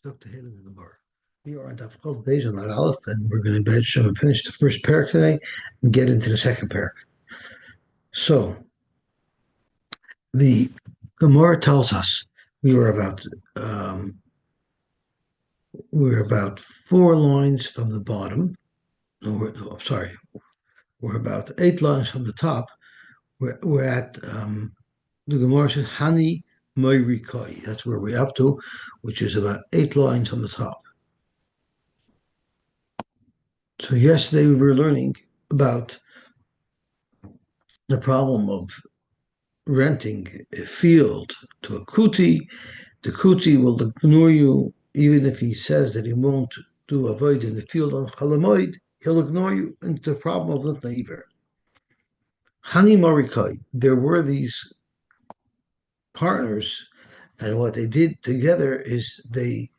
Stuck to Haley in the bar. We are on Daf Chav Beis on Aleph, and we're going to finish the first parak today and get into the second parak. So the Gemara tells us we were about 4 lines from the bottom. We're about 8 lines from the top. We're at the Gemara says Hani Moirikai. That's where we're up to, which is about 8 lines on the top. So yesterday we were learning about the problem of renting a field to a kuti. The kuti will ignore you even if he says that he won't do avoid in the field on Chalamoid. He'll ignore you, and it's a problem of Litna Iver. Hani Marikai, there were these partners, and what they did together is they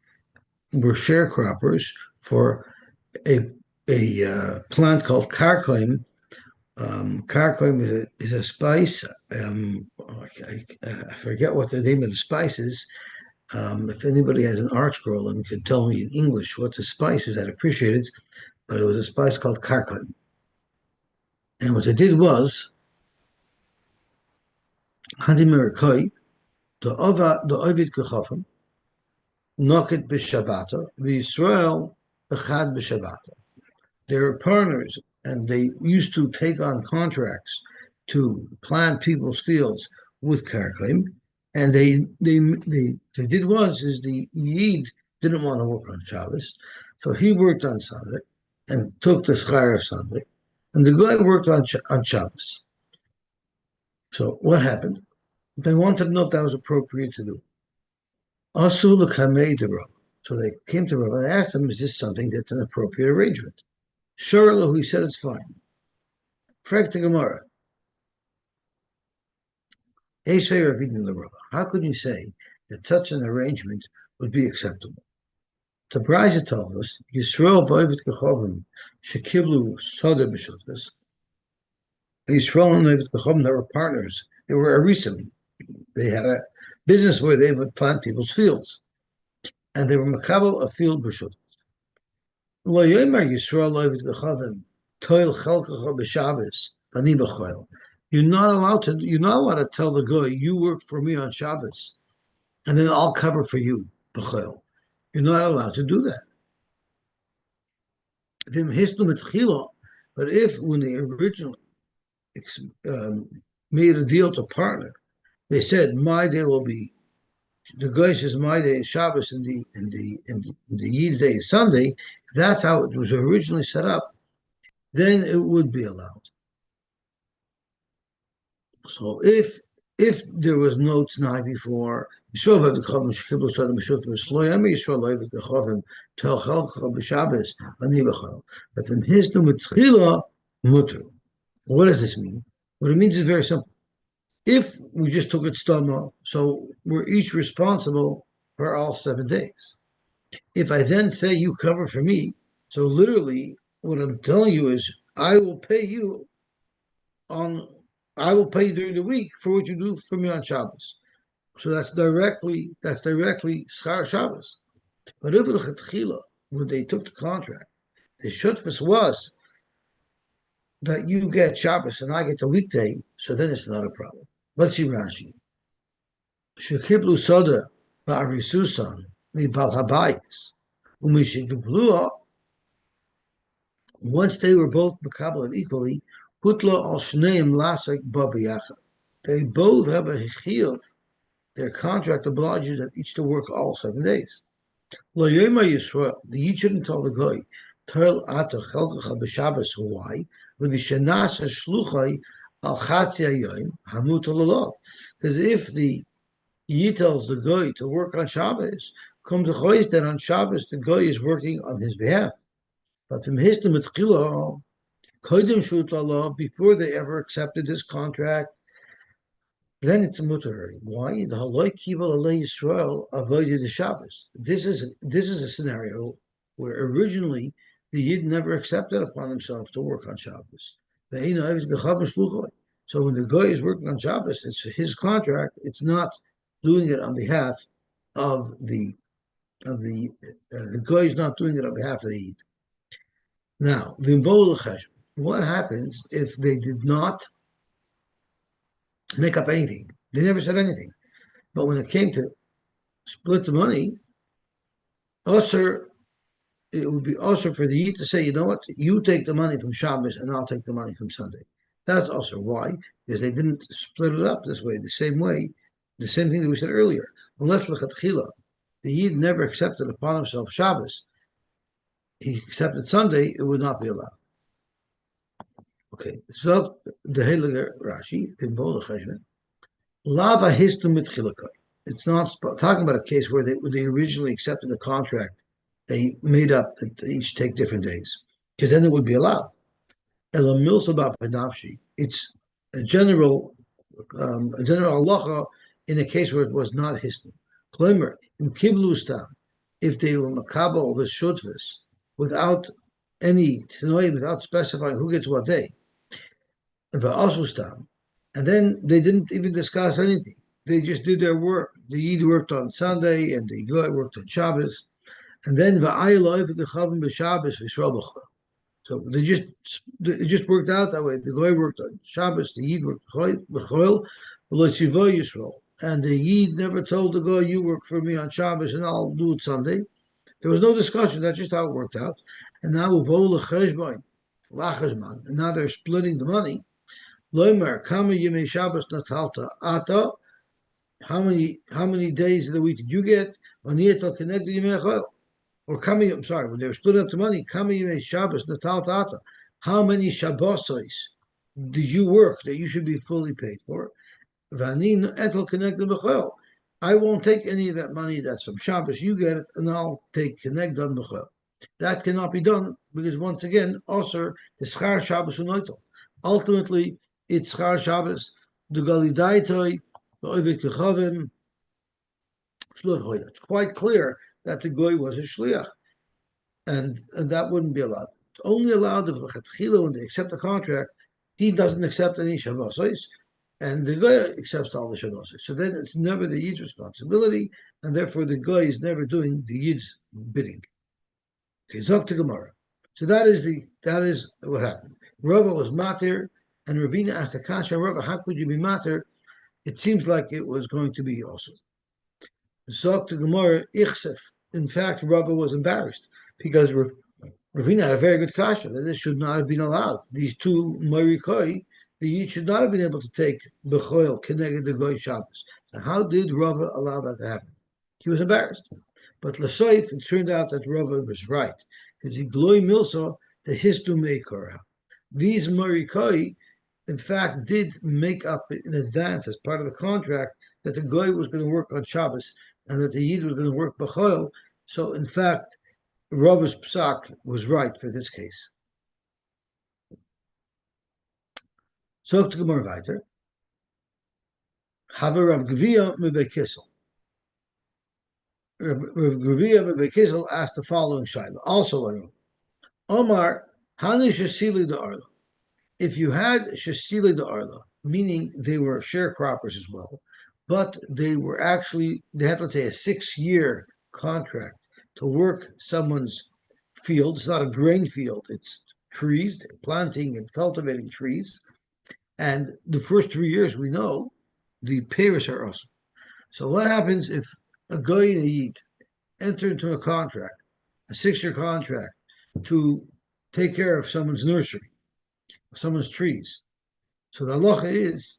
were sharecroppers for a plant called karkoim. Karkoim is a spice. I forget what the name of the spice is. If anybody has an art scroll and could tell me in English what the spice is, I'd appreciate it. But it was a spice called karkoim. And what they did was, Hadi the Ovid Kechafim, Nokit B'Shabbata, V'Yisrael Echad B'Shabbata. They were partners, and they used to take on contracts to plant people's fields with karkoim. And they did was the Yid didn't want to work on Shabbos, so he worked on Sunday and took the schar of Sunday, and the guy worked on Shabbos. So what happened? They wanted to know if that was appropriate to do. Also, the Kamei de Rav. So they came to Rav and asked him, "Is this something that's an appropriate arrangement?" Sure, he said it's fine. Frag to Gemara. How could you say that such an arrangement would be acceptable? The Brisa tells us, Yisrael v'ovet kechovim shekiblu soda b'shutkas. Yisrael and ovet kechovim, they were partners. They were arisim. They had a business where they would plant people's fields, and they were makabel a field b'shutkas. Lo yomer Yisrael ovet kechovim toil chelkacha b'Shabbos v'ani b'choil. You're not allowed to tell the guy, you work for me on Shabbos, and then I'll cover for you, b'choil. You're not allowed to do that. But if when they originally made a deal to partner, they said my day will be, the guy says my day is Shabbos and the Yid's day is Sunday. If that's how it was originally set up, then it would be allowed. So if there was no Tanai before, but from his Numatchila Mutter. What does this mean? What it means is very simple. If we just took it stama, so we're each responsible for all 7 days. If I then say you cover for me, so literally what I'm telling you is I will pay you during the week for what you do for me on Shabbos. So that's directly schar Shabbos. But if the chetchila, when they took the contract, the shutfus was that you get Shabbos and I get the weekday, so then it's not a problem. Let's see Rashi. Shekiblu soda ba'arisusan mi-bal habayis u'mishikibluah. Once they were both mekabel equally, Putla al shneim lasek babiyacha. They both have a chiyuv. Their contract obliges them each to work all 7 days. Lo yoma Yisrael. The Yid shouldn't tell the guy, Toil ata chelkacha b'Shabbos. Why? L'vishanas hashluchai al chatzi hayoyim hamuta l'lav. Because if the Yid tells the guy to work on Shabbos, comes the choice that on Shabbos the guy is working on his behalf. But from his numatchila, before they ever accepted this contract, then it's a mutar. Why? The haloi kival alei Yisrael avoided the Shabbos. This is a scenario where originally the Yid never accepted upon himself to work on Shabbos. So when the guy is working on Shabbos, it's his contract. It's not doing it on behalf of the the guy is not doing it on behalf of the Yid. Now, what happens if they did not make up anything? They never said anything. But when it came to split the money, Usher, it would be Usher for the Yid to say, you know what, you take the money from Shabbos and I'll take the money from Sunday. That's also why, because they didn't split it up this way, the same thing that we said earlier. Unless Lechatchila, the Yid never accepted upon himself Shabbos, he accepted Sunday, it would not be allowed. Okay, so the Heilige Rashi in Bola Cheshbon, Lava Histum mit Chilakot. It's not talking about a case where they originally accepted the contract. They made up that they each take different days, because then it would be allowed. It's a general halacha in a case where it was not hisnu. Klemer in kiblustam, if they were makabel the shutvis without any tanoim, without specifying who gets what day, and then they didn't even discuss anything. They just did their work. The Yid worked on Sunday and the Goy worked on Shabbos. And then so it just worked out that way. The Goy worked on Shabbos, the Yid worked B'choil, and the Yid never told the Goy, you work for me on Shabbos and I'll do it Sunday. There was no discussion. That's just how it worked out. And now and now they're splitting the money. Loimer, Kama Yemei Shabbos Natalta Ata. How many days of the week did you get? Or Kama, I'm sorry, when they were splitting up the money, Kama Yemei Shabbos Natalta Ata. How many Shabbosos did you work that you should be fully paid for? Vanin Etel Connected B'chol. I won't take any of that money that's from Shabbos. You get it, and I'll take Connect on B'chol. That cannot be done because once again, also the Schar Shabbos Unoitel. Ultimately, it's Schar Shabbos, the Galidaitoi, the Ovid Kechavim, Shluch. It's quite clear that the Goy was a Shliach, and that wouldn't be allowed. It's only allowed if the Chatchila, when they accept the contract, he doesn't accept any Shabbosos, and the Goy accepts all the Shabbosos. So then it's never the Yid's responsibility, and therefore the Goy is never doing the Yid's bidding. Okay, Zok to Gemara. So that is what happened. Rava was matir, and Ravina asked the Kasha, Rava, how could you be matir? It seems like it was going to be also. Zok to Gemara, Ichsef. In fact, Rava was embarrassed because Ravina had a very good Kasha that this should not have been allowed. These two Marikoi, the Yid should not have been able to take B'choil, Keneged the Goy Shabbos. So how did Rava allow that to happen? He was embarrassed. But Lasoif, it turned out that Rava was right. Because he gloy milso the histu meikora. These Marikoi, in fact, did make up in advance as part of the contract that the Goy was going to work on Shabbos and that the Yid was going to work B'choil. So, in fact, Rava's psak was right for this case. So to Gemara weiter. Haver Rav Gvia mebekisel. Rav Gvia mebekisel asked the following shaila. Also, Omar Hani Shasili de Arla. If you had Shasili de Arla, meaning they were sharecroppers as well, but they had, let's say, a 6-year contract to work someone's field. It's not a grain field, it's trees, planting and cultivating trees. And the first 3 years, we know, the payers are awesome. So what happens if a guy and a Yid enter into a contract, a 6-year contract, to take care of someone's nursery, someone's trees? So the halacha is,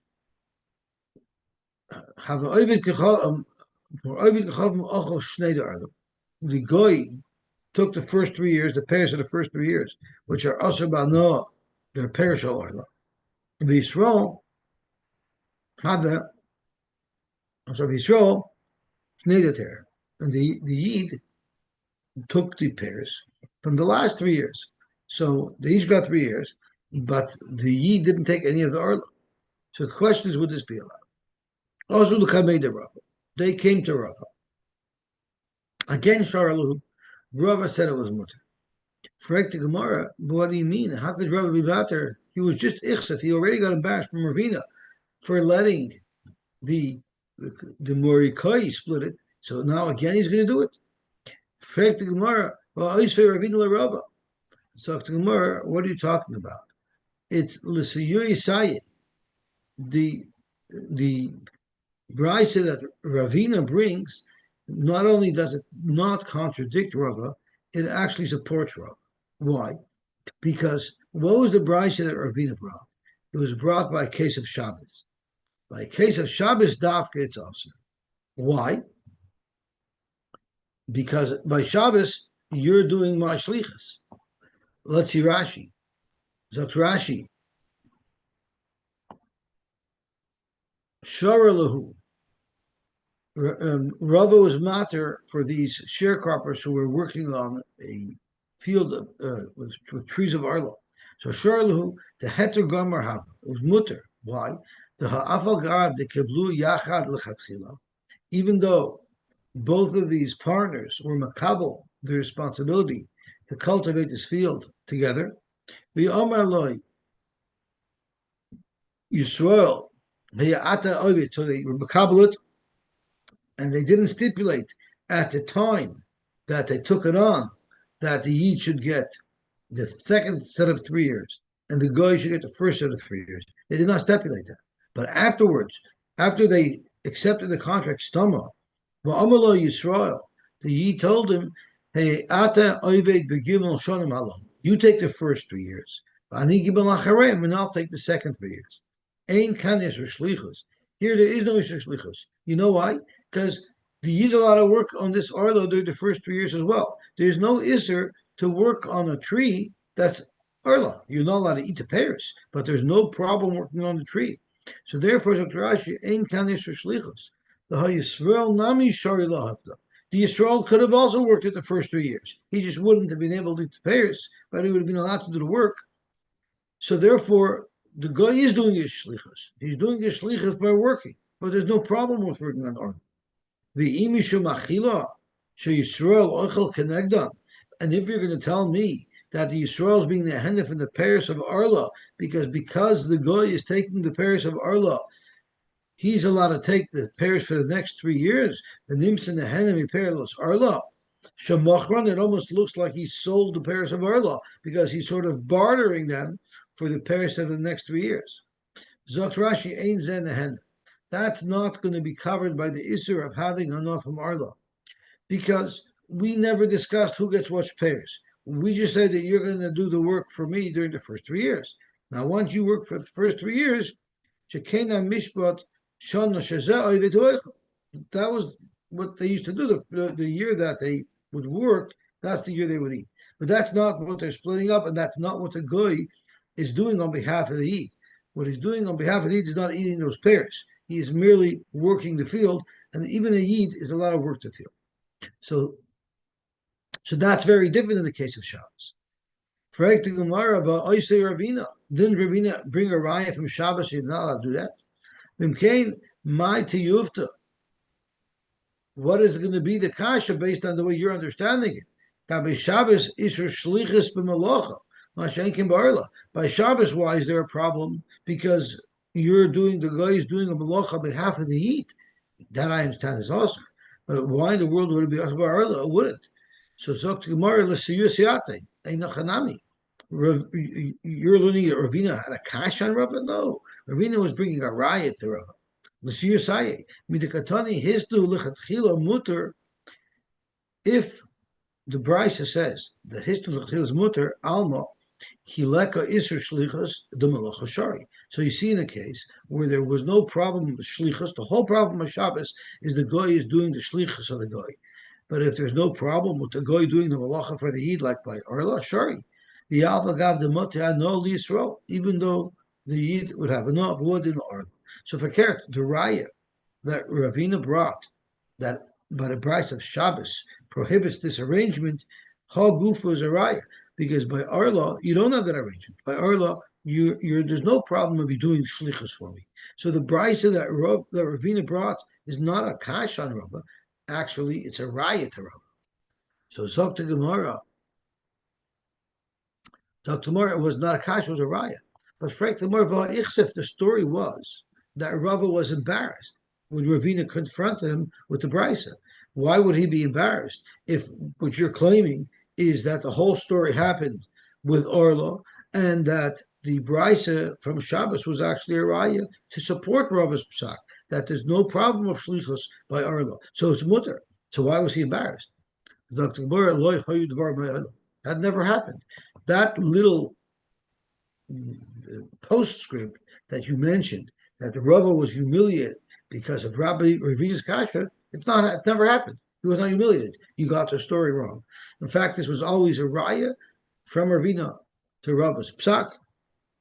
the guy took the first 3 years, the payers of the first 3 years, which are asher ba'noah, they're perishal arla. The Yisrael had that. So Yisrael negater, and the Yid took the pairs from the last 3 years. So they each got 3 years, but the Yid didn't take any of the arla. So the question is, would this be allowed? Also, the Kamei de Rava. They came to Rava. Again, Sharalu, Rava said it was mutter. Frek the Gemara, what do you mean? How could Rava be better? He was just Ichsef. He already got embarrassed from Ravina for letting the Morikai split it. So now again he's going to do it. Fragt the Gemara, well, I say Ravina Rava. So the Gemara, what are you talking about? It's L'Siyuri Sayid. The Brisa that Ravina brings, not only does it not contradict Rava, it actually supports Rava. Why? Because what was the Brisa that Ravina brought? It was brought by a case of Shabbos. By a case of Shabbos, Dafka, it's also. Why? Because by Shabbos, you're doing my shlichus. Let's see Rashi. Zok Rashi. Shara lahu. Rava was matter for these sharecroppers who were working on a field with trees of arlo. So Shara lahu, the heter gomer hava. It was mutter. Why? The ha'afal gav the keblu yachad lechatchila. Even though both of these partners were makabel the responsibility to cultivate this field together, the Omar Loi Yisrael, so they were makabel it, and they didn't stipulate at the time that they took it on that the Yid should get the second set of 3 years and the Goy should get the first set of 3 years. They did not stipulate that. But afterwards, after they accepted the contract, Stama, Va'amalo Yisrael, the Yid told him, hey, Ata Oived Begimel Shonim Halom. You take the first 3 years. Ani Gibel Acharem, and I'll take the second 3 years. Ein kan Yisr Shlichus. Here there is no Yisr Shlichus. You know why? Because the Yid a lot of work on this Arlo during the first 3 years as well. There's no Isser to work on a tree that's Arlo. You're not allowed to eat the pears, but there's no problem working on the tree. So therefore, Dr. Rashi, Ein kan Yisr Shlichus. The Yisrael Nami Shari Lahavda. The Yisrael could have also worked it the first 3 years. He just wouldn't have been able to eat the pears, but he would have been allowed to do the work. So therefore, the guy is doing his shlichus. He's doing his shlichus by working, but there's no problem with working on Arba. And if you're going to tell me that the Yisrael is being the hendef in the Paris of Arla, because the guy is taking the Paris of Arla, he's allowed to take the Paris for the next 3 years. The Nims and the Henemi Paris Arla. Shemachron, it almost looks like he sold the Paris of Arla because he's sort of bartering them for the Paris of the next 3 years. Zok Rashi Ein Zen Hen. That's not going to be covered by the Isser of having enough from Arla, because we never discussed who gets what Paris. We just said that you're going to do the work for me during the first 3 years. Now, once you work for the first 3 years, Shekena Mishpat Shana Shazeh. That was what they used to do. The year that they would work, that's the year they would eat. But that's not what they're splitting up, and that's not what the Goy is doing on behalf of the Yid. What he's doing on behalf of the Yid is not eating those pears. He is merely working the field, and even a Yid is a lot of work to field. So that's very different in the case of Shabbos. Correct the Gemara about Yosy Ravina. Didn't Ravina bring a raya from Shabbos? You're not allowed to do that. V'mkein my tiyufta. What is going to be the kasha based on the way you're understanding it? By Shabbos isur shlichus b'malacha. By Shabbos, why is there a problem? Because the guy is doing a malacha on behalf of the Yid. That I understand is awesome. But why in the world would it be also by Arla? It wouldn't. So Zok Gemara l'siyusiyate einachanami. You're learning that Ravina had a kash on Rava? No, Ravina was bringing a riot to Rava. L'siyusaye midikatani hisdu lichatchila muter. If the Brisa says the hisdu lichatchila is muter alma. Hileka Isser Shlichus the Malacha Shari. So you see in a case where there was no problem with Shlichus, the whole problem of Shabbos is the Goy is doing the Shlichus of the Goy. But if there's no problem with the Goy doing the Malacha for the Yid, like by Arla, Shari, the Alva Gav the Motah no Yisrael, even though the Yid would have enough wood in Arla. So for Kert, the Raya that Ravina brought, that by the price of Shabbos prohibits this arrangement, Chagufa is a Raya. Because by Arla, you don't have that arrangement. By Arla, there's no problem of you doing shlichus for me. So the brisa that Ravina brought is not a kash on Rava. Actually, it's a raya to Rava. So Zok Gemara was not a kash, it was a raya. But Frank the the story was that Rava was embarrassed when Ravina confronted him with the brisa. Why would he be embarrassed if what you're claiming is that the whole story happened with Orla and that the Brisa from Shabbos was actually a raya to support Rava's psak, that there's no problem of shlichus by Orla. So it's mutter. So why was he embarrassed? That never happened. That little postscript that you mentioned, that the Rava was humiliated because of Rabbi Ravina's kasha, it never happened. He was not humiliated. You got the story wrong. In fact, this was always a raya from Ravina to Rava's psak,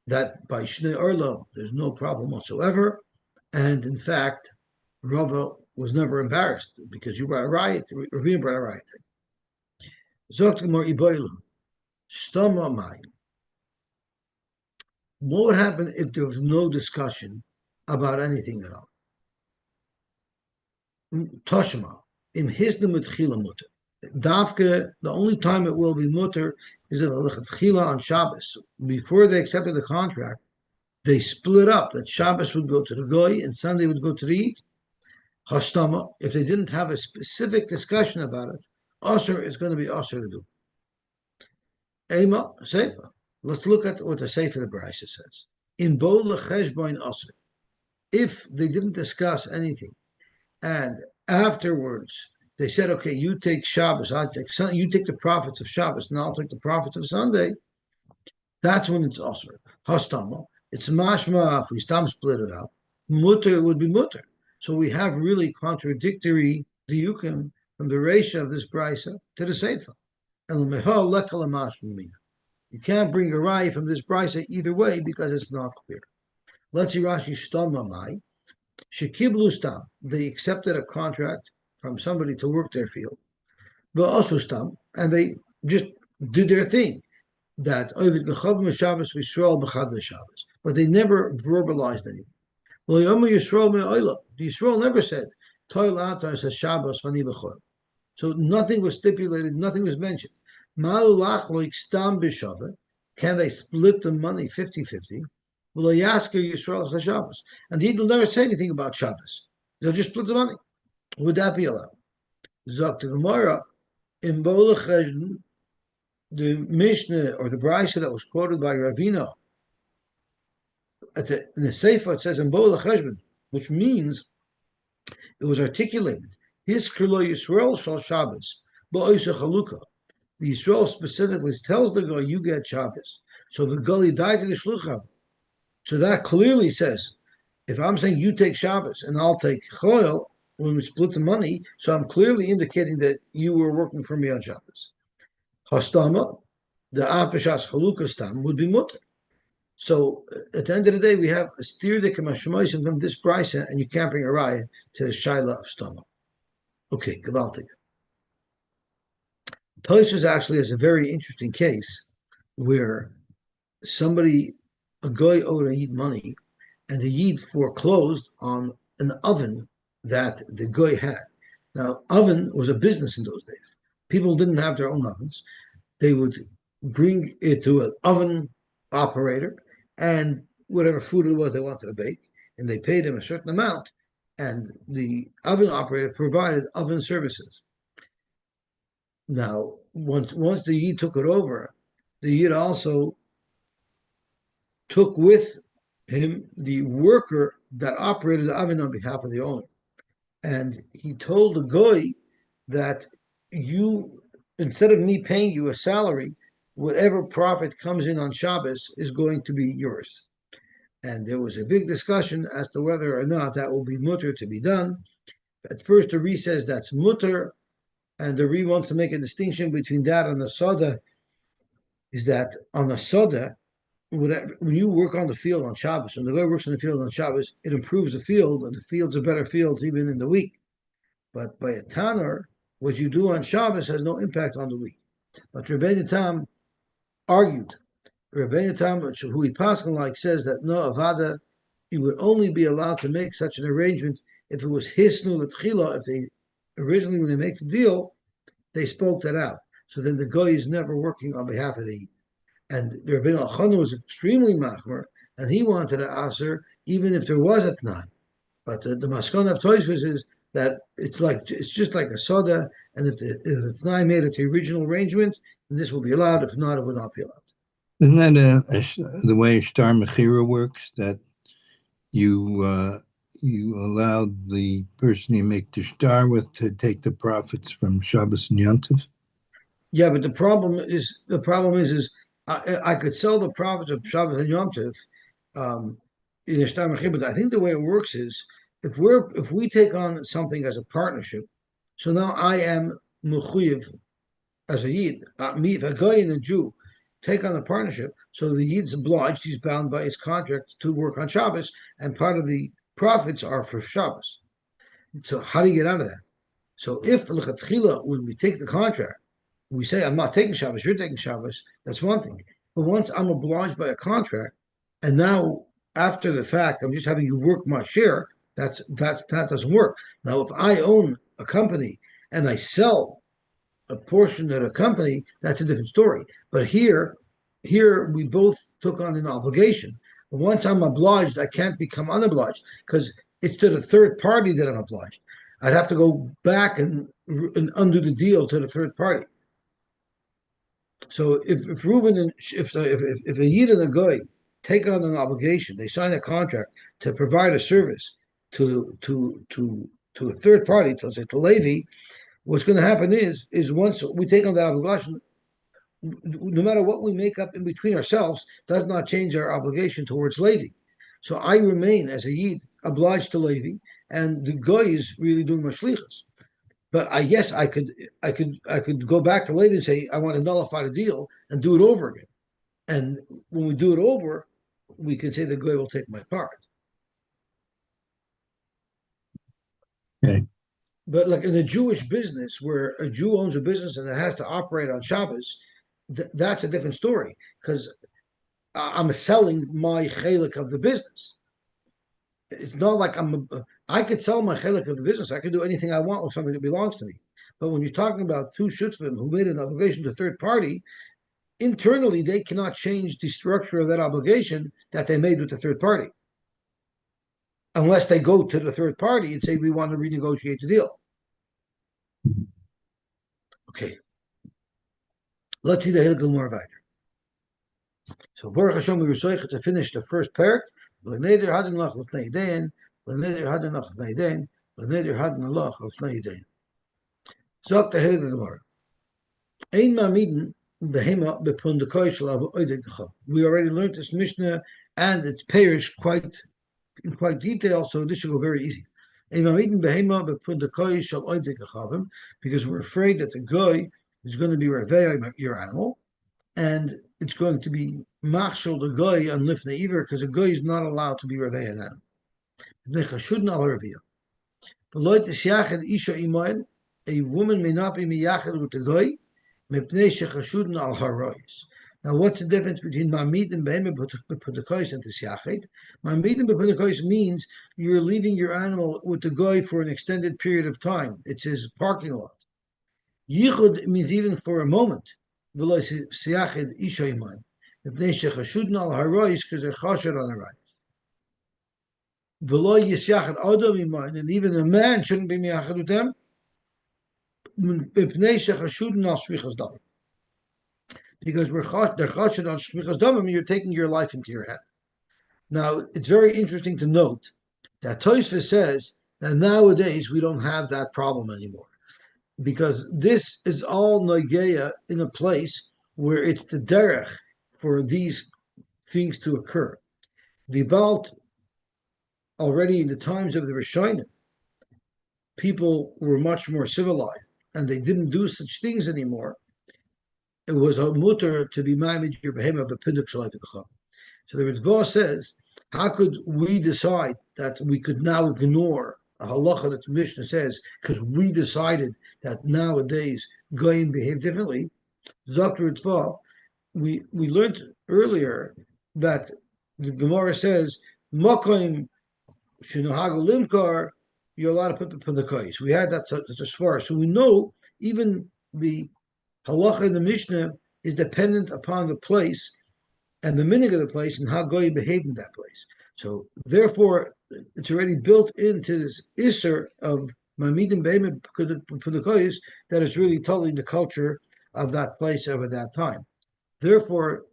that by Shnei Orlo, there's no problem whatsoever. And in fact, Rava was never embarrassed because you brought a riot, Ravina brought a riot. Zoktamor Iboilu, Stoma Mai. What would happen if there was no discussion about anything at all? Toshma, im hisna mitchila mutter. Davke, the only time it will be mutter is if lechatchila on Shabbos. Before they accepted the contract, they split up that Shabbos would go to the goy and Sunday would go to the Eid. Hastama, if they didn't have a specific discussion about it, Asr is going to be Asr to do. Ema, Seifa. Let's look at what the Seifa the Brisa says. In Bo lecheshboin Asr. If they didn't discuss anything, and afterwards they said, okay, you take Shabbos, you take the profits of Shabbos, and I'll take the profits of Sunday, that's when it's Asr. Hastama. It's mashma if we split it up. Mutter would be mutter. So we have really contradictory diukim from the Reisha of this brisa to the Seifa. You can't bring a raya from this brisa either way because it's not clear. Let's see Rashi Stamamai. Shekiblu Stam. They accepted a contract from somebody to work their field. But also Stam, and they just did their thing. That but they never verbalized anything. The Yisrael never said, so nothing was stipulated, nothing was mentioned. Can they split the money 50-50? And he will never say anything about Shabbos. They'll just split the money. Would that be allowed? The Mishnah or the Brisa that was quoted by Ravina, in the Sefer it says in Bo Cheshbon, which means it was articulated. His Krilo Yisrael shal Shabbos, Bo'oisa Chalukah. The Yisrael specifically tells the guy, you get Shabbos. So the Gully died to the Shluchah. So that clearly says, if I'm saying you take Shabbos and I'll take Choil, when we split the money, so I'm clearly indicating that you were working for me on Shabbos. Hastama, the Afishas Chalukah Stam would be mutter. So at the end of the day, we have a stirdik and mashmoisim from this brisa, and you can't bring a raya to the shaila of stama. Okay, gewaltig. Tosfos actually has a very interesting case where a guy owed a yid money, and the yid foreclosed on an oven that the guy had. Now, oven was a business in those days. People didn't have their own ovens. They would bring it to an oven operator, and whatever food it was they wanted to bake, and they paid him a certain amount, and the oven operator provided oven services. Now, once the Yid took it over, the Yid also took with him the worker that operated the oven on behalf of the owner. And he told the goy that instead of me paying you a salary, whatever profit comes in on Shabbos is going to be yours. And there was a big discussion as to whether or not that will be mutter to be done. At first, the Ri says that's mutter, and the Ri wants to make a distinction between that and the soda, is that on the soda, when you work on the field on Shabbos, when the guy works on the field on Shabbos, it improves the field, and the fields are better fields even in the week. But by a tanner, what you do on Shabbos has no impact on the week. But Rebbeinu Tam argued. Rebbeinu Tam, who he paskin like, says that no Avoda, he would only be allowed to make such an arrangement if it was hisnu l'tchila. If they originally, when they make the deal, they spoke that out. So then the guy is never working on behalf of the Yid. And Rebbeinu Elchanan was extremely machmer, and he wanted to answer even if there was a t'nai. But the maskon of Tosfos is that it's just like a soda, and if it's not made at the original arrangement, then this will be allowed. If not, it will not be allowed. Isn't that the way Star Mechira works? That you allow the person you make the star with to take the profits from Shabbos and Yontif? Yeah, but the problem is I could sell the profits of Shabbos and Yom Tov in a star mechir, but I think the way it works is if we take on something as a partnership, so now I am mechuyev as a yid. Me, if a guy and a Jew take on the partnership, so the yid's obliged; he's bound by his contract to work on Shabbos, and part of the profits are for Shabbos. So how do you get out of that? So if lechatchila, when we take the contract, we say I'm not taking Shabbos, you're taking Shabbos, that's one thing. But once I'm obliged by a contract, and now after the fact I'm just having you work my share, that doesn't work. Now if I own a company and I sell a portion of the company, that's a different story. But here we both took on an obligation. Once I'm obliged, I can't become unobliged because it's to the third party that I'm obliged. I'd have to go back and undo the deal to the third party. So if Reuven and if a Yid and a Goy take on an obligation, they sign a contract to provide a service to a third party, to Levi. What's going to happen is once we take on that obligation, no matter what we make up in between ourselves, does not change our obligation towards Levi. So I remain as a Yid obliged to Levi, and the Goy is really doing my shlichus. But I guess I could go back to Levi and say I want to nullify the deal and do it over again. And when we do it over, we can say the Goy will take my part. Okay. But like in a Jewish business, where a Jew owns a business and it has to operate on Shabbos, that's a different story because I'm selling my chelik of the business. It's not like I could sell my chelik of the business. I could do anything I want with something that belongs to me. But when you're talking about two shutzvim who made an obligation to a third party, internally they cannot change the structure of that obligation that they made with the third party, unless they go to the third party and say we want to renegotiate the deal. Okay, let's see the Hilgul Morvaiter. So Baruch Hashem, we were soicha to finish the first parak. L'neder hadin lach l'fnei dein, l'neder hadin lach l'fnei dein, l'neder hadin lach l'fnei dein. Zok the Hilgul Gemara. Ein ma'amidin behema bepundakoi shel avoda gechav. We already learned this Mishnah and its parish in quite detail, so this should go very easy. Ein ma'amidin behema bepundakoi shel avoda gechavim, because we're afraid that the guy is going to be revei your animal, and it's going to be machshel the guy on lifnei iver, because a guy is not allowed to be revei an animal. Nechashudin al revia. V'lo tisyachid isha imayin. A woman may not be miyachid with the guy. Mipnei shechashudin al harois. Now, what's the difference between mamid and behemah b'pudakos and tisyachid? Mamid and b'pudakos means you're leaving your animal with the guy for an extended period of time. It's his parking lot. Yichud means even for a moment. V'lo tisyachid isha imayin. Mipnei shechashudin al harois, because they're chashed on the right. V'lo yisyachid adam imayin, and even a man shouldn't be miyachid with them. Because they're chashed on shvichas damim, you're taking your life into your hand. Now, it's very interesting to note that Tosfos says that nowadays we don't have that problem anymore, because this is all nogeya in a place where it's the derech for these things to occur. Vibalt, already in the times of the Rishonim, people were much more civilized, and they didn't do such things anymore. It was a mutter to be ma'amid your behemah b'pinduk shalayt b'cham. So the Ritva says, how could we decide that we could now ignore a halacha that the Mishnah says because we decided that nowadays goyim behave differently? Dr. Ritva, we learned earlier that the Gemara says makom shenohagu limkar, you're allowed to put the pandakais. We had that as far, so we know even the halacha in the Mishnah is dependent upon the place and the minig of the place and how goy behave in that place. So therefore, it's already built into this isser of Mamidim Behemoth for the koyis that it's really totally the culture of that place over that time. Therefore,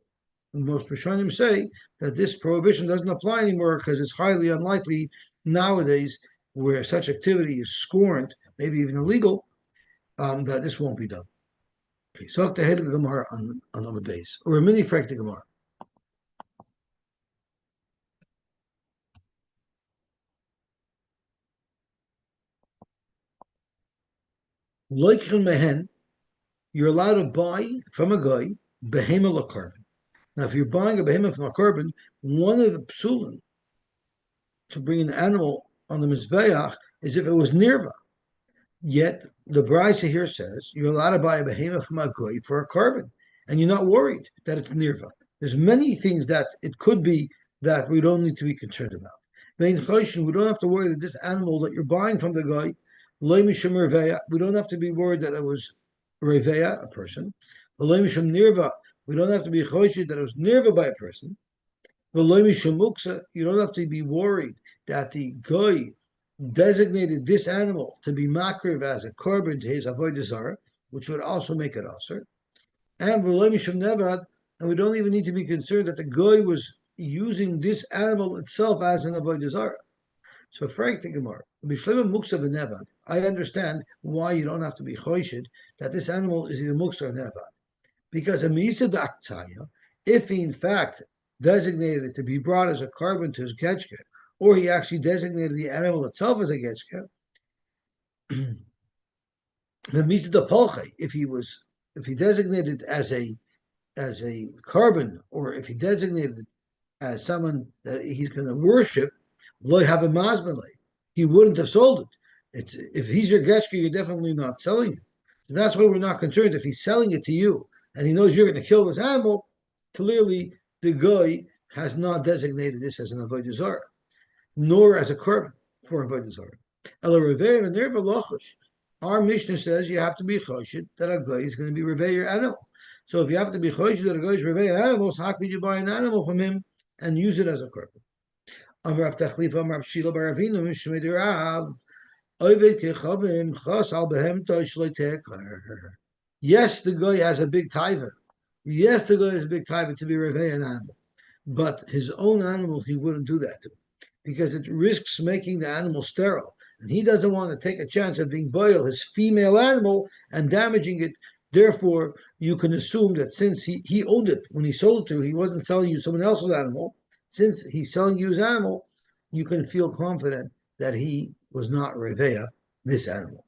most Rishonim say that this prohibition doesn't apply anymore because it's highly unlikely nowadays, where such activity is scorned, maybe even illegal, that this won't be done. Okay, so the head of the Gemara on other days, or a mini frag the Gemara. Loikchen mehen, you're allowed to buy from a guy behema carbon. Now, if you're buying a behema from a carbon, one of the psulim to bring an animal on the mizbeach is if it was nirva. Yet the Brisa here says you're allowed to buy a behemoth from a goy for a carbon, and you're not worried that it's nirva. There's many things that it could be that we don't need to be concerned about. We don't have to worry that this animal that you're buying from the guy, we don't have to be worried that it was reveya, a person. Nirva, we don't have to be choshid that it was nirva by a person. You don't have to be worried that the guy designated this animal to be makriv as a korban to his avodah Zara, which would also make it aser. And we don't even need to be concerned that the guy was using this animal itself as an avodah Zara. So, Frank the Gemara, I understand why you don't have to be choshid that this animal is either muksa or nevad, because a misa daktaya, if he in fact designated it to be brought as a carbon to his getchke, or he actually designated the animal itself as a getchke, the misa dapolche, if he designated it as a carbon, or if he designated it as someone that he's going to worship, lo have a mazmele, he wouldn't have sold it. If he's your getchke, you're definitely not selling it. So that's why we're not concerned. If he's selling it to you and he knows you're going to kill this animal, clearly the guy has not designated this as an avodah zarah, nor as a korban for avodah zarah. Our Mishnah says you have to be choshid that a guy is going to be revey your animal. So if you have to be choshid that a guy is revey animals, how could you buy an animal from him and use it as a korban? Yes, the guy has a big taiva. Yes, the guy has a big taiva to be revey an animal, but his own animal he wouldn't do that to, because it risks making the animal sterile, and he doesn't want to take a chance of being boiled his female animal and damaging it. Therefore, you can assume that since he owned it when he sold it to you, he wasn't selling you someone else's animal. Since he's selling you his animal, you can feel confident that he was not reveya this animal.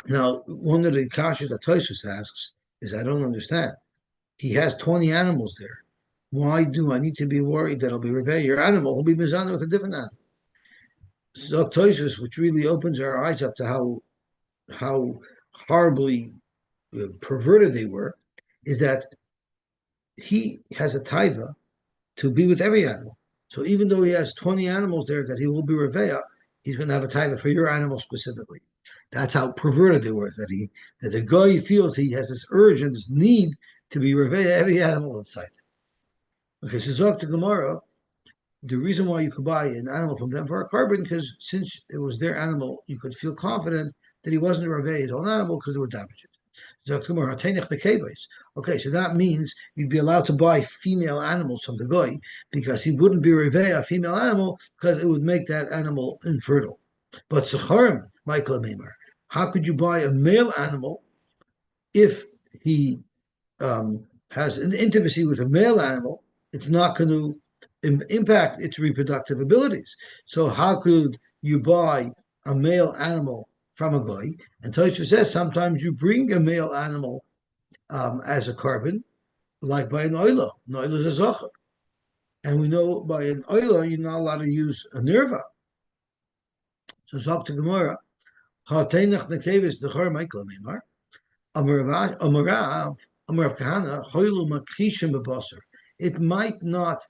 Now, one of the kashas that Tosfos asks is, I don't understand. He has 20 animals there. Why do I need to be worried that I'll be reveya your animal? He'll be mizana with a different animal. So Tosfos, which really opens our eyes up to how horribly perverted they were, is that he has a taiva to be with every animal. So even though he has 20 animals there that he will be reveya, he's going to have a taiva for your animal specifically. That's how perverted they were, that the guy feels he has this urge and this need to be reveya every animal in sight. Okay, so Zok to Gemara, the reason why you could buy an animal from them for a carbon, because since it was their animal, you could feel confident that he wasn't reveya his own animal because it would damage it. Okay, so that means you'd be allowed to buy female animals from the guy because he wouldn't be reveya a female animal because it would make that animal infertile. But Secharim, Michael Meimar, how could you buy a male animal if he has an intimacy with a male animal? It's not going to impact its reproductive abilities. So how could you buy a male animal from a guy? And Tosfos says sometimes you bring a male animal as a carbon, like by an oila. An oila is a zocher. And we know by an oila you're not allowed to use a nirva. So Zok to Gemara, Ha'teinach nekevis dechor Michael Meimar, Amarav Kahana, Hoilu Makhishim Bebasar. It might not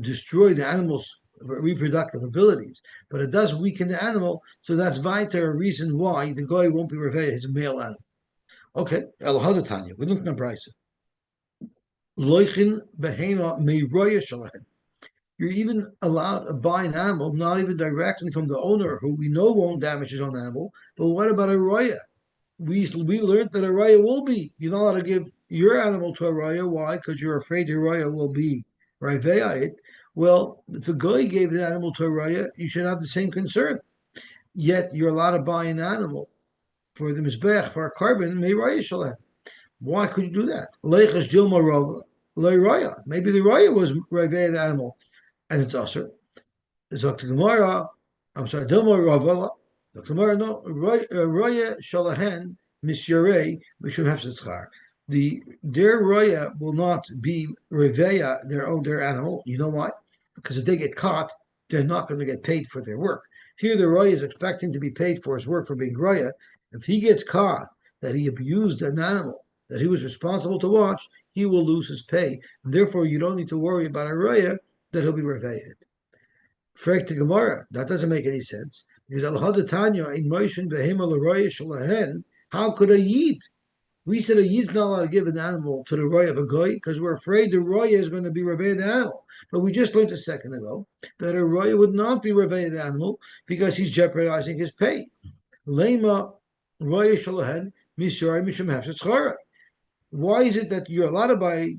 destroy the animal's reproductive abilities, but it does weaken the animal, so that's weiter a reason why the guy won't be reveya his male animal. Okay, El Hadatanya, we look at Brisa. Loichin behema meiroya shalahen. You're even allowed to buy an animal, not even directly from the owner, who we know won't damage his own animal. But what about a roya? We learned that a raya will be. You're not allowed to give your animal to a raya. Why? Because you're afraid your raya will be raya it. Well, if a guy gave the animal to a raya, you should have the same concern. Yet you're allowed to buy an animal for the mizbech, for a carbon, may raya shalem. Why could you do that? Leichas jilma rava, raya. Maybe the raya was raya the animal, and it's usher. Dr. Gemara, I'm sorry, Dilma Ravala, Dr. Gemara, no, Roya Shalahen, Misyare, Mishum Hefsetzchar. Their Roya will not be Reveya, their animal. You know why? Because if they get caught, they're not going to get paid for their work. Here, the Roya is expecting to be paid for his work for being Roya. If he gets caught that he abused an animal that he was responsible to watch, he will lose his pay. And therefore, you don't need to worry about a Roya that he'll be Reveya. Frag to Gemara. That doesn't make any sense. Because Al Tanya in Moshin Behema L'Roya Shalahen, how could a Yid? We said a Yid's not allowed to give an animal to the Roya of a Goy because we're afraid the Roya is going to be Revei the animal. But we just learned a second ago that a Roya would not be Revei the animal because he's jeopardizing his pay. Lema Roya Shalahen Mishar Misham Hefshetzchara. Why is it that you're allowed to buy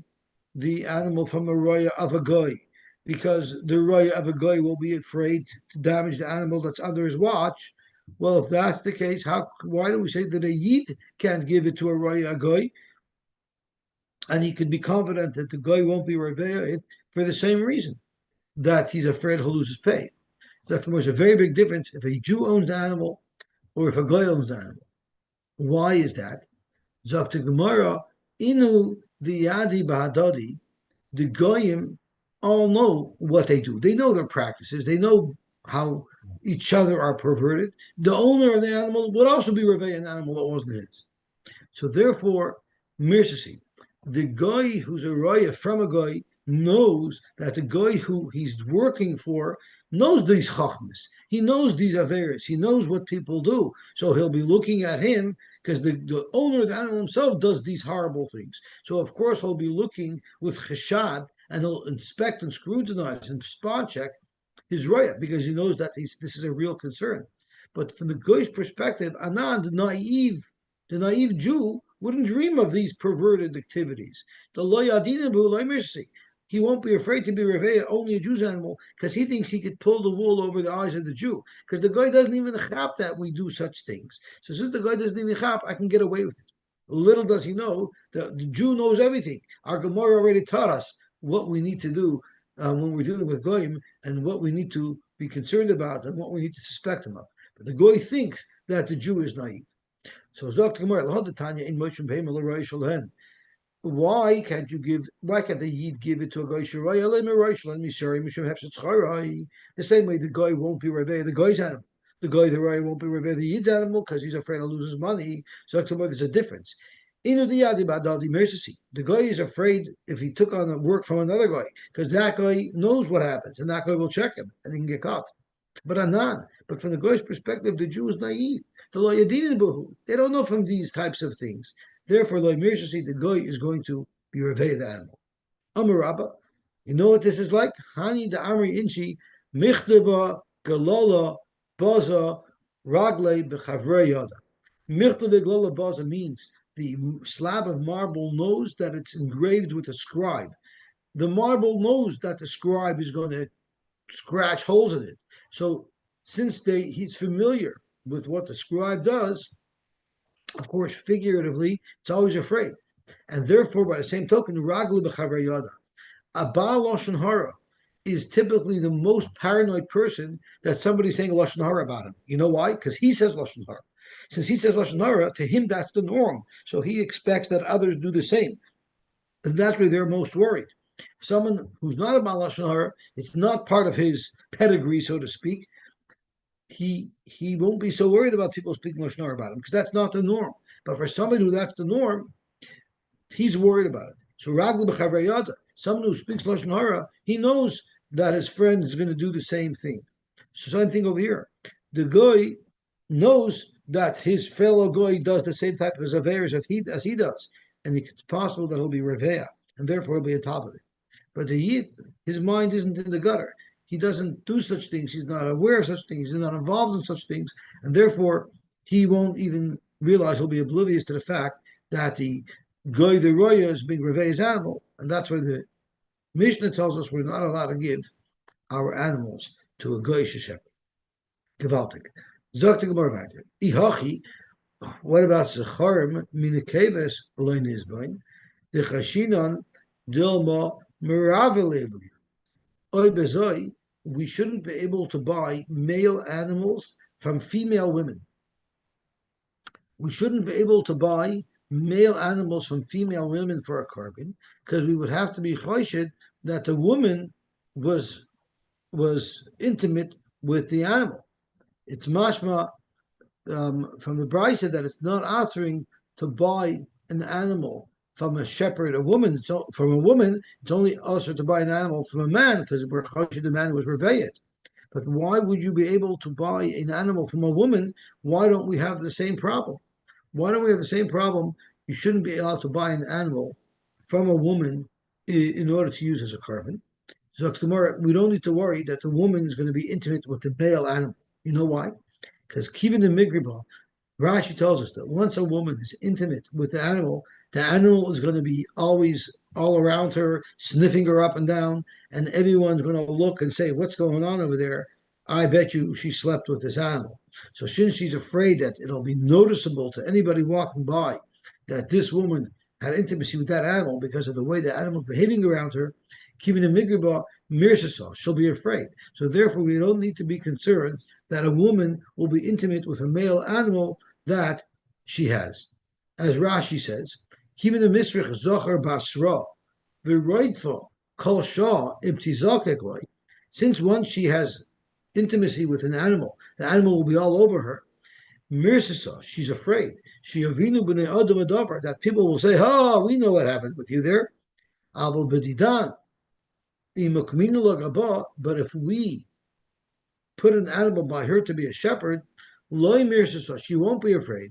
the animal from a Roya of a Goy? Because the Roya of a Goy will be afraid to damage the animal that's under his watch. Well, if that's the case, why do we say that a Yid can't give it to a Roya Goy? And he could be confident that the Goy won't be Reveya it for the same reason, that he's afraid he'll lose his pay. There's a very big difference if a Jew owns the animal or if a Goy owns the animal. Why is that? Zakta Gemara, Inu the Yadi Bahadadi, the Goyim all know what they do. They know their practices. They know how each other are perverted. The owner of the animal would also be revey an animal that wasn't his. So therefore, Mirsasi, the guy who's a raya from a guy knows that the guy who he's working for knows these chachmas. He knows these averis. He knows what people do. So he'll be looking at him because the owner of the animal himself does these horrible things. So of course he'll be looking with cheshad and he'll inspect and scrutinize and spot check his raya because he knows that this is a real concern. But from the guy's perspective, Anan, the naive Jew, wouldn't dream of these perverted activities. The lo yadinabu lo mercy. He won't be afraid to be reveya, only a Jew's animal, because he thinks he could pull the wool over the eyes of the Jew. Because the guy doesn't even chap that we do such things. So since the guy doesn't even chap, I can get away with it. Little does he know that the Jew knows everything. Our Gemara already taught us what we need to do when we're dealing with goyim and what we need to be concerned about and what we need to suspect him of. But the goy thinks that the Jew is naive. So Zok Gemara, Tanya in Moshe Behem why can't the Yid give it to a guy the same way the guy won't be Reveh the guy's animal. The Raya won't be Reveh the Yid's animal because he's afraid to lose his money. So there's a difference. The guy is afraid if he took on work from another guy because that guy knows what happens and that guy will check him and he can get caught. But from the guy's perspective, the Jew is naive. They don't know from these types of things. Therefore, the guy is going to be revey the animal. Amarabba, you know what this is like? Hani da Amri Inchi, Michteva, Galala, Baza, Ragle, Bechavre Yada. Michteva, Galala, Baza means the slab of marble knows that it's engraved with a scribe. The marble knows that the scribe is going to scratch holes in it. So since he's familiar with what the scribe does, of course, figuratively, it's always afraid. And therefore, by the same token, Ragli b'chavre yada, a Baal Lashon Hara is typically the most paranoid person that somebody's saying Lashon Hara about him. You know why? Because he says Lashon Hara. Since he says Lashon Hara, to him that's the norm. So he expects that others do the same. And that's where they're most worried. Someone who's not a Baal Lashon Hara, it's not part of his pedigree, so to speak, he won't be so worried about people speaking Lashon Hara about him because that's not the norm. But for somebody who that's the norm, he's worried about it. So Ragli b'chavre yada, someone who speaks Lashon Hara, he knows that his friend is going to do the same thing. So same thing over here. The guy knows that his fellow guy does the same type of averes as he does, and it's possible that he'll be reveya, and therefore he'll be on top of it. But the Yid, his mind isn't in the gutter. He doesn't do such things. He's not aware of such things. He's not involved in such things. And therefore, he won't even realize, he'll be oblivious to the fact that the Goy the Roya is being Reve's animal. And that's why the Mishnah tells us we're not allowed to give our animals to a Goyish shepherd. Gewaltig. Sagt die Gemara weiter. Ihachi, what about Zecharim Minikeves Lein Isbain? The Chashinan Dilma Miravelelu. Oy bezoi, we shouldn't be able to buy male animals from female women. We shouldn't be able to buy male animals from female women for a carbon because we would have to be choshid that the woman was intimate with the animal. It's mashma from the Brisa that it's not answering to buy an animal from a shepherd, a woman. From a woman, it's only also to buy an animal from a man because we're choshid the man was reveyed. But why would you be able to buy an animal from a woman? Why don't we have the same problem? Why don't we have the same problem? You shouldn't be allowed to buy an animal from a woman in order to use as a carbon. So we don't need to worry that the woman is going to be intimate with the male animal. You know why? Because Kivin the Migriba, Rashi tells us that once a woman is intimate with the animal is going to be always all around her, sniffing her up and down, and everyone's going to look and say, what's going on over there? I bet you she slept with this animal. So since she's afraid that it'll be noticeable to anybody walking by that this woman had intimacy with that animal because of the way the animal's behaving around her, Kivin the Migriba, Mirsasa, she'll be afraid. So therefore, we don't need to be concerned that a woman will be intimate with a male animal that she has. As Rashi says, Kivin the Misrich Zochar Basra, V'roidfa Kol Shah Ibtizakekloi. Since once she has intimacy with an animal, the animal will be all over her. Mirsasa, she's afraid. She avinu b'nei adam adavar, that people will say, "Oh, we know what happened with you there." Aval b'didan. But if we put an animal by her to be a shepherd, she won't be afraid.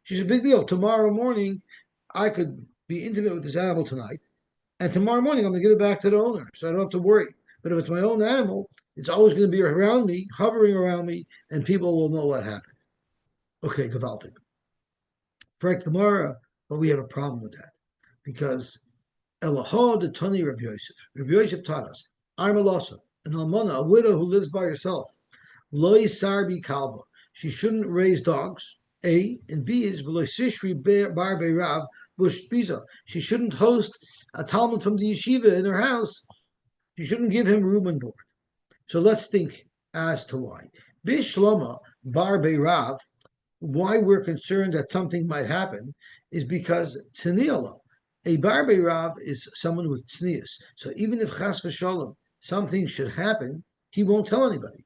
She's a big deal. Tomorrow morning, I could be intimate with this animal tonight, and tomorrow morning I'm going to give it back to the owner, so I don't have to worry. But if it's my own animal, it's always going to be around me, hovering around me, and people will know what happened. Okay, gewaltig. Frank Gemara, but we have a problem with that because Elaha the Tani Rabbi Yosef. Rabbi Yosef taught us, Armalasa, an almana, a widow who lives by herself. Loi sarbi kalba. She shouldn't raise dogs. A and B is Velosishri bar beirav bush biza. She shouldn't host a Talmud from the yeshiva in her house. She shouldn't give him room and board. So let's think as to why. Bishlama bar beirav. Why we're concerned that something might happen is because tzniala. A bar beirav is someone with tznius. So even if chas v'shalom something should happen, he won't tell anybody,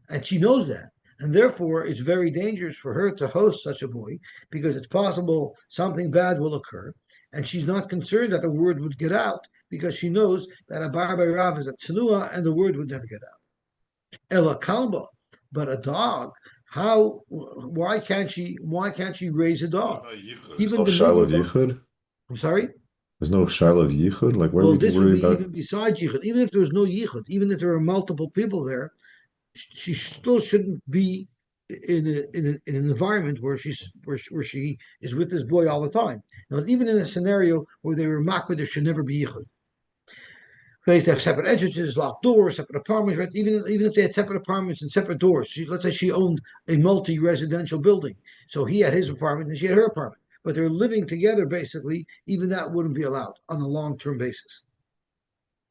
and she knows that. And therefore, it's very dangerous for her to host such a boy because it's possible something bad will occur. And she's not concerned that the word would get out because she knows that a bar beirav is a tznua and the word would never get out. Ela kalba, but a dog, how? Why can't she raise a dog? Even the Yichud. I'm sorry? There's no Shiloh of Yichud? Like, what are we this would worried be about? even besides Yichud. Even if there was no Yichud, even if there were multiple people there, she still shouldn't be in an environment where she is with this boy all the time. Now, even in a scenario where they were makbid, there should never be Yichud. They used to have separate entrances, locked doors, separate apartments. Right? Even if they had separate apartments and separate doors, let's say she owned a multi-residential building, so he had his apartment and she had her apartment. But they're living together, basically, even that wouldn't be allowed on a long-term basis,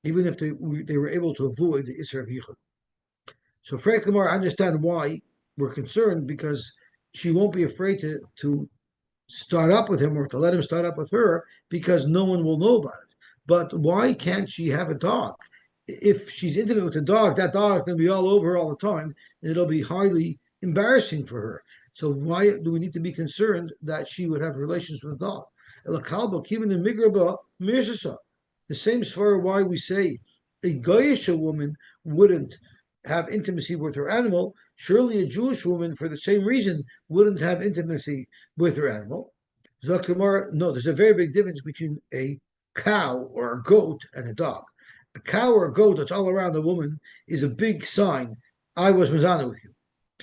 even if they were able to avoid the Isser of Yichud. So Frank Lamar, I understand why we're concerned, because she won't be afraid to start up with him or to let him start up with her, because no one will know about it. But why can't she have a dog? If she's intimate with a dog, that dog is going to be all over her all the time, and it'll be highly embarrassing for her. So why do we need to be concerned that she would have relations with a dog? The same svara why we say a Goyish woman wouldn't have intimacy with her animal. Surely a Jewish woman, for the same reason, wouldn't have intimacy with her animal. No, there's a very big difference between a cow or a goat and a dog. A cow or a goat that's all around a woman is a big sign, I was Mazana with you.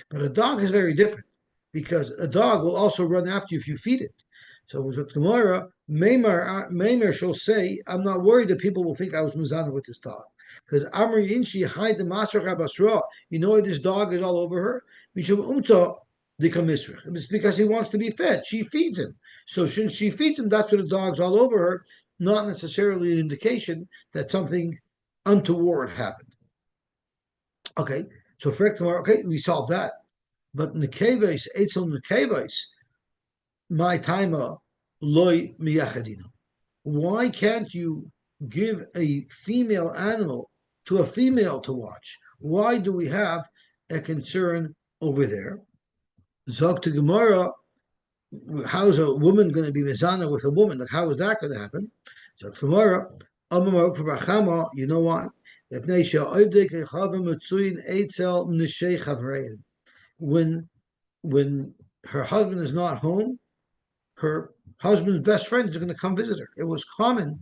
But a dog is very different because a dog will also run after you if you feed it. So with Gemara, Meimer shall say, I'm not worried that people will think I was Mazana with this dog. Because Amri Inshi hide the Masrach Abasra, you know why this dog is all over her? Mishum Umta Dikamisrach. It's because he wants to be fed. She feeds him. So since she feeds him, that's why the dog's all over her, not necessarily an indication that something untoward happened. Okay, so for tomorrow, okay, we solved that. But Nekeves, Eitzel Nekeves, my timer, loy miyachadina. Why can't you give a female animal to a female to watch? Why do we have a concern over there? Zok to Gemara, how is a woman going to be mezana with a woman? Like, how is that going to happen? Zok to Gemara, you know why? When her husband is not home, her husband's best friend is going to come visit her. It was common;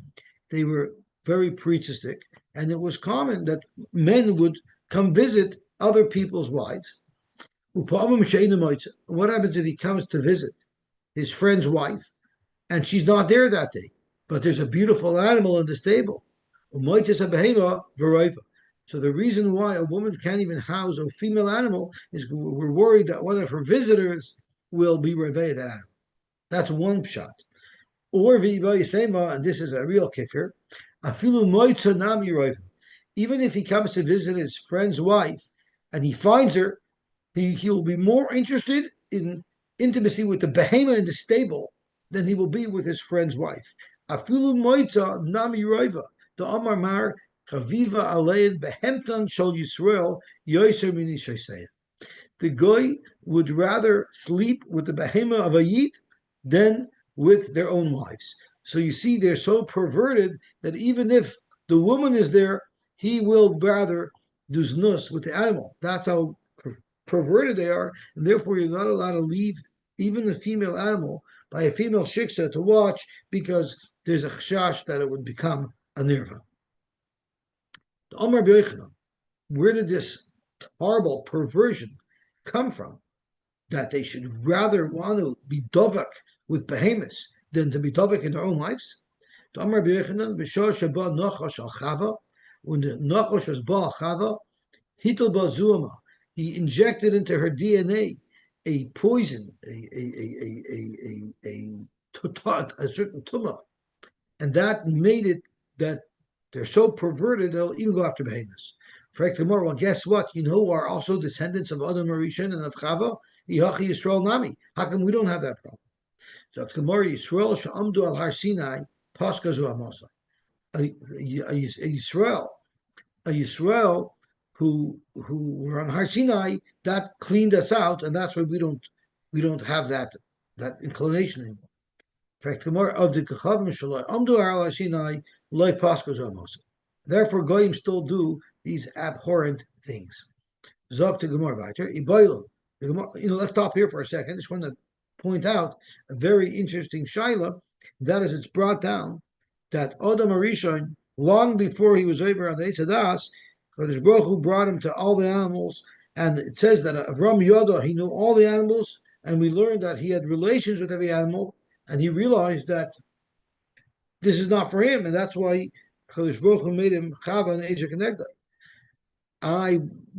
they were very preteistic, and it was common that men would come visit other people's wives. What happens if he comes to visit his friend's wife, and she's not there that day, but there's a beautiful animal in the stable? So the reason why a woman can't even house a female animal is we're worried that one of her visitors will be revei that animal. That's one pshat. Or and this is a real kicker, even if he comes to visit his friend's wife and he finds her, he will be more interested in intimacy with the behemoth in the stable than he will be with his friend's wife. Afilu moitza nami roiva, the Amar Mar chaviva alein behemtan shal Yisrael yoser mini shayseya. The goy would rather sleep with the behemoth of a yid than with their own wives. So you see, they're so perverted that even if the woman is there, he will rather do znus with the animal. That's how perverted they are, and therefore you're not allowed to leave even a female animal by a female shiksa to watch because there's a chashash that it would become a nirva. The Omar B'Yochanan, where did this horrible perversion come from? That they should rather want to be dovak with behemoths than to be dovak in their own lives? The Omar B'Yochanan, B'shah Shabbat Nachash al Chava, when the Nachash was Baal Chava, Hitel Bazuama, he injected into her DNA a poison, a certain tumah, and that made it that they're so perverted they'll even go after behemoths. Well, guess what? You know who are also descendants of Adam Arishan and of Chava? Yachi Yisrael Nami. How come we don't have that problem? So Gemara Yisrael Sha'amdu al Har Sinai Paskazu Amosa. A Yisrael who were on Har Sinai, that cleaned us out, and that's why we don't have that inclination anymore. In fact, Gemara of the Kechavim Shalai Amdu al Sinai Loi Paskazu Amosa. Therefore, goyim still do these abhorrent things. Zok to Gemara weiter. Let's stop here for a second. I just want to point out a very interesting shaila. That is, it's brought down that Adam Arishon, long before he was over on the Eitz Hadas, Kodesh Baruch Hu brought him to all the animals, and it says that Avram Yoda, he knew all the animals, and we learned that he had relations with every animal, and he realized that this is not for him, and that's why Kodesh Baruch Hu made him Chava and Ezer Kenegda.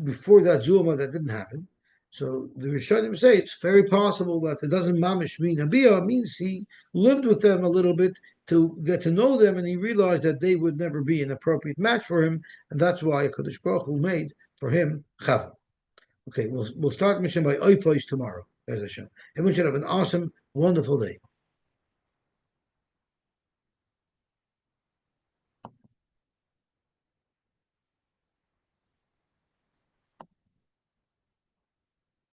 Before that Zulma, that didn't happen. So the Rishonim say it's very possible that it doesn't mamish mean Abiyah, means he lived with them a little bit to get to know them, and he realized that they would never be an appropriate match for him, and that's why Kodesh Baruch Hu made for him Chava. Okay, we'll start mission by Oifos tomorrow. Everyone should have an awesome, wonderful day.